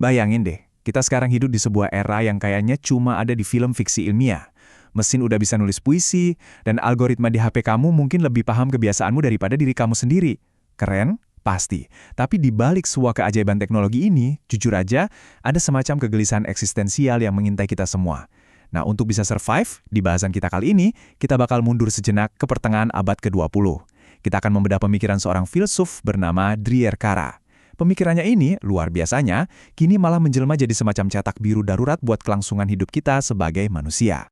Bayangin deh, kita sekarang hidup di sebuah era yang kayaknya cuma ada di film fiksi ilmiah. Mesin udah bisa nulis puisi, dan algoritma di HP kamu mungkin lebih paham kebiasaanmu daripada diri kamu sendiri. Keren? Pasti. Tapi di balik semua keajaiban teknologi ini, jujur aja, ada semacam kegelisahan eksistensial yang mengintai kita semua. Nah, untuk bisa survive, di bahasan kita kali ini, kita bakal mundur sejenak ke pertengahan abad ke-20. Kita akan membedah pemikiran seorang filsuf bernama Driyarkara. Pemikirannya ini, luar biasanya, kini malah menjelma jadi semacam cetak biru darurat buat kelangsungan hidup kita sebagai manusia.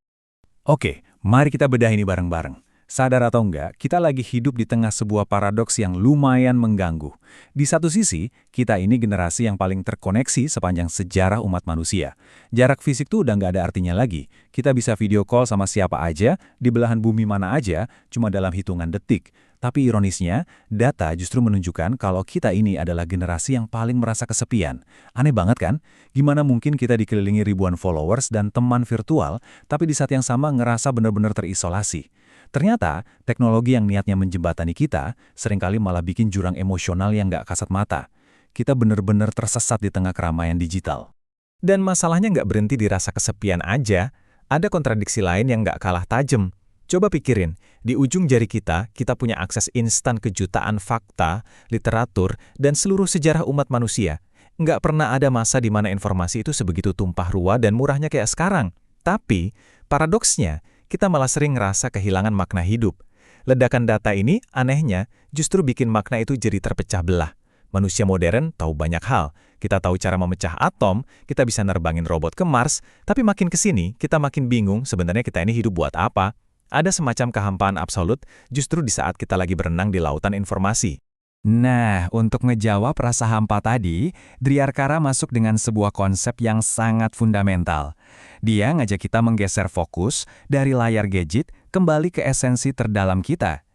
Oke, mari kita bedah ini bareng-bareng. Sadar atau enggak, kita lagi hidup di tengah sebuah paradoks yang lumayan mengganggu. Di satu sisi, kita ini generasi yang paling terkoneksi sepanjang sejarah umat manusia. Jarak fisik tuh udah nggak ada artinya lagi. Kita bisa video call sama siapa aja, di belahan bumi mana aja, cuma dalam hitungan detik. Tapi ironisnya, data justru menunjukkan kalau kita ini adalah generasi yang paling merasa kesepian. Aneh banget kan? Gimana mungkin kita dikelilingi ribuan followers dan teman virtual, tapi di saat yang sama ngerasa benar-benar terisolasi? Ternyata, teknologi yang niatnya menjembatani kita, seringkali malah bikin jurang emosional yang nggak kasat mata. Kita benar-benar tersesat di tengah keramaian digital. Dan masalahnya nggak berhenti di rasa kesepian aja, ada kontradiksi lain yang nggak kalah tajam. Coba pikirin, di ujung jari kita punya akses instan ke jutaan fakta, literatur, dan seluruh sejarah umat manusia. Nggak pernah ada masa di mana informasi itu sebegitu tumpah ruah dan murahnya kayak sekarang. Tapi, paradoksnya, kita malah sering ngerasa kehilangan makna hidup. Ledakan data ini, anehnya, justru bikin makna itu jadi terpecah belah. Manusia modern tahu banyak hal. Kita tahu cara memecah atom, kita bisa nerbangin robot ke Mars, tapi makin kesini, kita makin bingung sebenarnya kita ini hidup buat apa. Ada semacam kehampaan absolut justru di saat kita lagi berenang di lautan informasi. Nah, untuk ngejawab rasa hampa tadi, Driyarkara masuk dengan sebuah konsep yang sangat fundamental. Dia ngajak kita menggeser fokus dari layar gadget kembali ke esensi terdalam kita.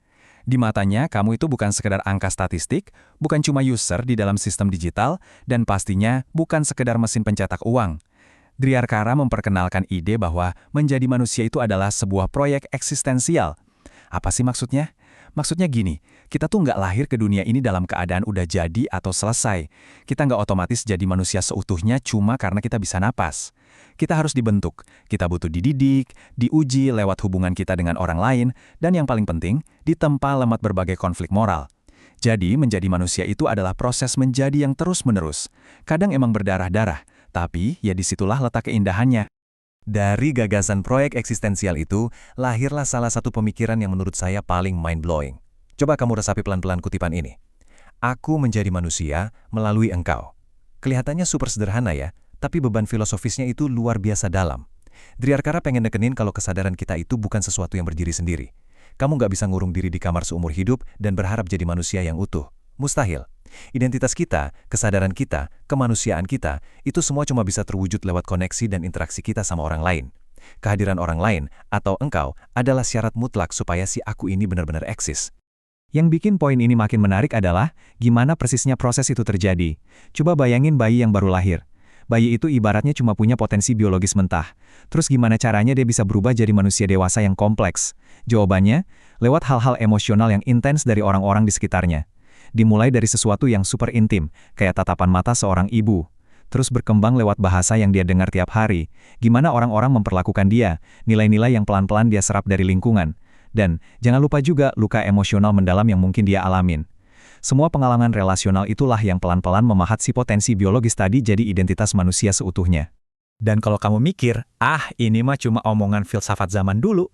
Di matanya, kamu itu bukan sekedar angka statistik, bukan cuma user di dalam sistem digital, dan pastinya bukan sekedar mesin pencetak uang. Driyarkara memperkenalkan ide bahwa menjadi manusia itu adalah sebuah proyek eksistensial. Apa sih maksudnya? Maksudnya gini, kita tuh nggak lahir ke dunia ini dalam keadaan udah jadi atau selesai. Kita nggak otomatis jadi manusia seutuhnya cuma karena kita bisa napas. Kita harus dibentuk, kita butuh dididik, diuji lewat hubungan kita dengan orang lain, dan yang paling penting, ditempa lewat berbagai konflik moral. Jadi, menjadi manusia itu adalah proses menjadi yang terus-menerus. Kadang emang berdarah-darah, tapi ya disitulah letak keindahannya. Dari gagasan proyek eksistensial itu, lahirlah salah satu pemikiran yang menurut saya paling mind-blowing. Coba kamu resapi pelan-pelan kutipan ini. Aku menjadi manusia melalui engkau. Kelihatannya super sederhana ya, tapi beban filosofisnya itu luar biasa dalam. Driyarkara pengen nekenin kalau kesadaran kita itu bukan sesuatu yang berdiri sendiri. Kamu nggak bisa ngurung diri di kamar seumur hidup dan berharap jadi manusia yang utuh. Mustahil. Identitas kita, kesadaran kita, kemanusiaan kita, itu semua cuma bisa terwujud lewat koneksi dan interaksi kita sama orang lain. Kehadiran orang lain, atau engkau, adalah syarat mutlak supaya si aku ini benar-benar eksis. Yang bikin poin ini makin menarik adalah, gimana persisnya proses itu terjadi. Coba bayangin bayi yang baru lahir. Bayi itu ibaratnya cuma punya potensi biologis mentah. Terus gimana caranya dia bisa berubah jadi manusia dewasa yang kompleks? Jawabannya, lewat hal-hal emosional yang intens dari orang-orang di sekitarnya. Dimulai dari sesuatu yang super intim, kayak tatapan mata seorang ibu. Terus berkembang lewat bahasa yang dia dengar tiap hari, gimana orang-orang memperlakukan dia, nilai-nilai yang pelan-pelan dia serap dari lingkungan. Dan jangan lupa juga luka emosional mendalam yang mungkin dia alamin. Semua pengalaman relasional itulah yang pelan-pelan memahat si potensi biologis tadi jadi identitas manusia seutuhnya. Dan kalau kamu mikir, ini mah cuma omongan filsafat zaman dulu.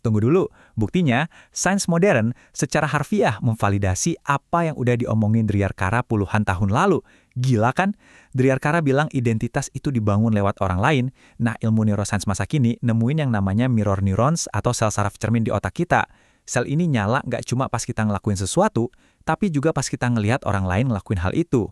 Tunggu dulu. Buktinya, sains modern secara harfiah memvalidasi apa yang udah diomongin Driyarkara puluhan tahun lalu. Gila kan? Driyarkara bilang identitas itu dibangun lewat orang lain. Nah, ilmu neuroscience masa kini nemuin yang namanya mirror neurons atau sel saraf cermin di otak kita. Sel ini nyala nggak cuma pas kita ngelakuin sesuatu, tapi juga pas kita ngelihat orang lain ngelakuin hal itu.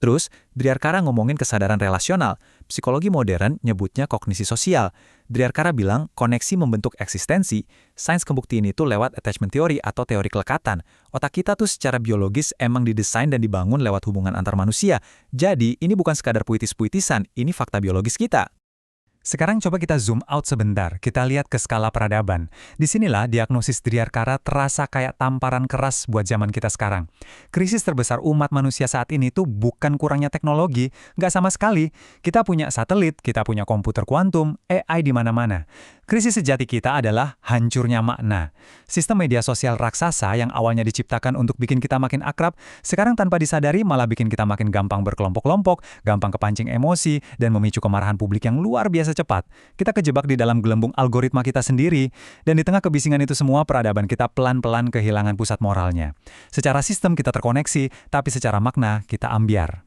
Terus, Driyarkara ngomongin kesadaran relasional. Psikologi modern nyebutnya kognisi sosial. Driyarkara bilang koneksi membentuk eksistensi. Sains kebuktiin itu lewat attachment theory atau teori kelekatan. Otak kita tuh secara biologis emang didesain dan dibangun lewat hubungan antar manusia. Jadi, ini bukan sekadar puitis-puitisan, ini fakta biologis kita. Sekarang coba kita zoom out sebentar, kita lihat ke skala peradaban. Disinilah diagnosis Dryarkara terasa kayak tamparan keras buat zaman kita sekarang. Krisis terbesar umat manusia saat ini tuh bukan kurangnya teknologi, nggak sama sekali. Kita punya satelit, kita punya komputer kuantum, AI di mana-mana. Krisis sejati kita adalah hancurnya makna. Sistem media sosial raksasa yang awalnya diciptakan untuk bikin kita makin akrab, sekarang tanpa disadari malah bikin kita makin gampang berkelompok-kelompok, gampang kepancing emosi, dan memicu kemarahan publik yang luar biasa cepat. Kita kejebak di dalam gelembung algoritma kita sendiri, dan di tengah kebisingan itu semua peradaban kita pelan-pelan kehilangan pusat moralnya. Secara sistem kita terkoneksi, tapi secara makna kita ambyar.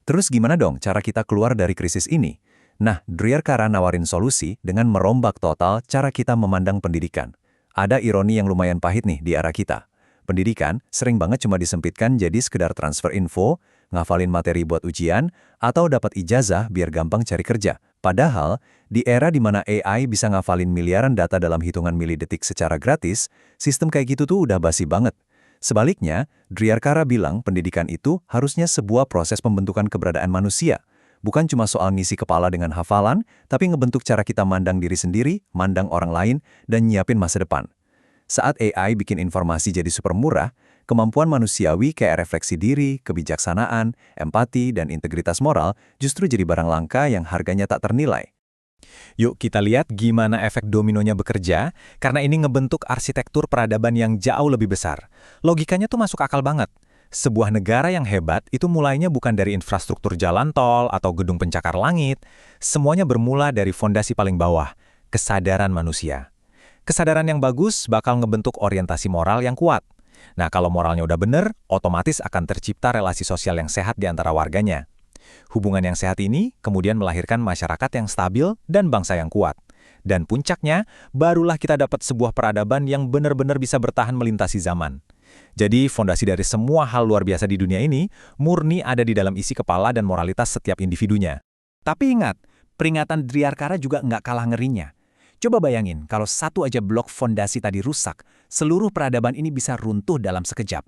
Terus gimana dong cara kita keluar dari krisis ini? Nah, Dryarkara nawarin solusi dengan merombak total cara kita memandang pendidikan. Ada ironi yang lumayan pahit nih di era kita. Pendidikan sering banget cuma disempitkan jadi sekedar transfer info, ngafalin materi buat ujian, atau dapat ijazah biar gampang cari kerja. Padahal, di era di mana AI bisa ngafalin miliaran data dalam hitungan milidetik secara gratis, sistem kayak gitu tuh udah basi banget. Sebaliknya, Dryarkara bilang pendidikan itu harusnya sebuah proses pembentukan keberadaan manusia. Bukan cuma soal ngisi kepala dengan hafalan, tapi ngebentuk cara kita mandang diri sendiri, mandang orang lain, dan nyiapin masa depan. Saat AI bikin informasi jadi super murah, kemampuan manusiawi kayak refleksi diri, kebijaksanaan, empati, dan integritas moral justru jadi barang langka yang harganya tak ternilai. Yuk kita lihat gimana efek dominonya bekerja, karena ini ngebentuk arsitektur peradaban yang jauh lebih besar. Logikanya tuh masuk akal banget. Sebuah negara yang hebat itu mulainya bukan dari infrastruktur jalan tol atau gedung pencakar langit. Semuanya bermula dari fondasi paling bawah, kesadaran manusia. Kesadaran yang bagus bakal ngebentuk orientasi moral yang kuat. Nah, kalau moralnya udah bener, otomatis akan tercipta relasi sosial yang sehat di antara warganya. Hubungan yang sehat ini kemudian melahirkan masyarakat yang stabil dan bangsa yang kuat. Dan puncaknya, barulah kita dapat sebuah peradaban yang benar-benar bisa bertahan melintasi zaman. Jadi, fondasi dari semua hal luar biasa di dunia ini murni ada di dalam isi kepala dan moralitas setiap individunya. Tapi ingat, peringatan Dryarkara juga nggak kalah ngerinya. Coba bayangin, kalau satu aja blok fondasi tadi rusak, seluruh peradaban ini bisa runtuh dalam sekejap.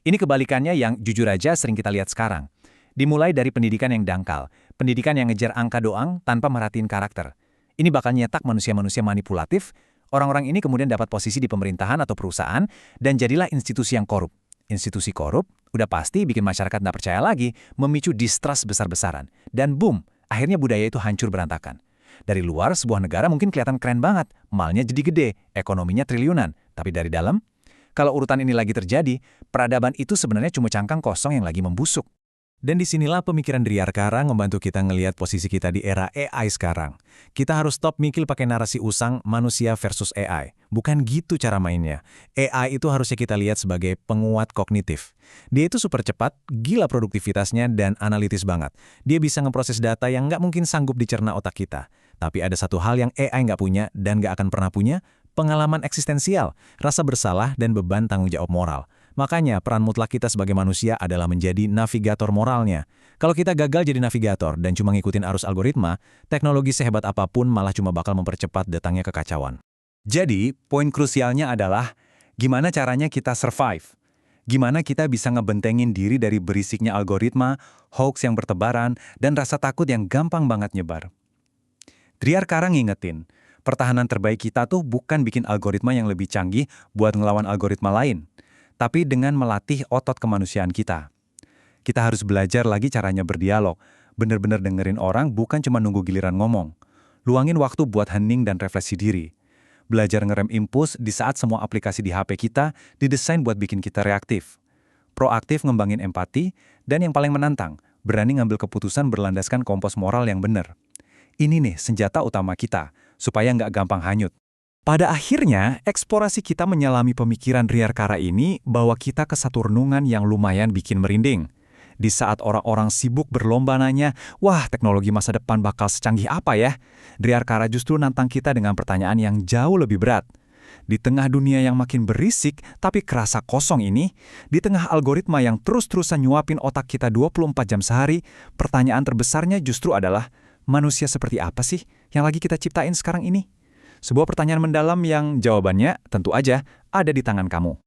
Ini kebalikannya yang jujur aja sering kita lihat sekarang. Dimulai dari pendidikan yang dangkal, pendidikan yang ngejar angka doang tanpa merhatiin karakter. Ini bakal nyetak manusia-manusia manipulatif. Orang-orang ini kemudian dapat posisi di pemerintahan atau perusahaan dan jadilah institusi yang korup. Institusi korup udah pasti bikin masyarakat nggak percaya lagi, memicu distrust besar-besaran. Dan boom, akhirnya budaya itu hancur berantakan. Dari luar, sebuah negara mungkin kelihatan keren banget, malnya jadi gede, ekonominya triliunan. Tapi dari dalam, kalau urutan ini lagi terjadi, peradaban itu sebenarnya cuma cangkang kosong yang lagi membusuk. Dan disinilah pemikiran Dryarkara membantu kita ngelihat posisi kita di era AI sekarang. Kita harus stop mikir pakai narasi usang manusia versus AI. Bukan gitu cara mainnya. AI itu harusnya kita lihat sebagai penguat kognitif. Dia itu super cepat, gila produktivitasnya, dan analitis banget. Dia bisa ngeproses data yang nggak mungkin sanggup dicerna otak kita. Tapi ada satu hal yang AI nggak punya dan nggak akan pernah punya, pengalaman eksistensial, rasa bersalah, dan beban tanggung jawab moral. Makanya peran mutlak kita sebagai manusia adalah menjadi navigator moralnya. Kalau kita gagal jadi navigator dan cuma ngikutin arus algoritma, teknologi sehebat apapun malah cuma bakal mempercepat datangnya kekacauan. Jadi, poin krusialnya adalah gimana caranya kita survive. Gimana kita bisa ngebentengin diri dari berisiknya algoritma, hoax yang bertebaran, dan rasa takut yang gampang banget nyebar. Dryarkara ngingetin, pertahanan terbaik kita tuh bukan bikin algoritma yang lebih canggih buat ngelawan algoritma lain, tapi dengan melatih otot kemanusiaan kita. Kita harus belajar lagi caranya berdialog, bener-bener dengerin orang bukan cuma nunggu giliran ngomong. Luangin waktu buat hening dan refleksi diri. Belajar ngerem impuls di saat semua aplikasi di HP kita didesain buat bikin kita reaktif. Proaktif ngembangin empati, dan yang paling menantang, berani ngambil keputusan berlandaskan kompos moral yang bener. Ini nih senjata utama kita, supaya nggak gampang hanyut. Pada akhirnya, eksplorasi kita menyelami pemikiran Dryarkara ini bawa kita ke satu renungan yang lumayan bikin merinding. Di saat orang-orang sibuk berlomba nanya, wah teknologi masa depan bakal secanggih apa ya? Dryarkara justru nantang kita dengan pertanyaan yang jauh lebih berat. Di tengah dunia yang makin berisik tapi kerasa kosong ini, di tengah algoritma yang terus-terusan nyuapin otak kita 24 jam sehari, pertanyaan terbesarnya justru adalah, manusia seperti apa sih yang lagi kita ciptain sekarang ini? Sebuah pertanyaan mendalam yang jawabannya tentu aja ada di tangan kamu.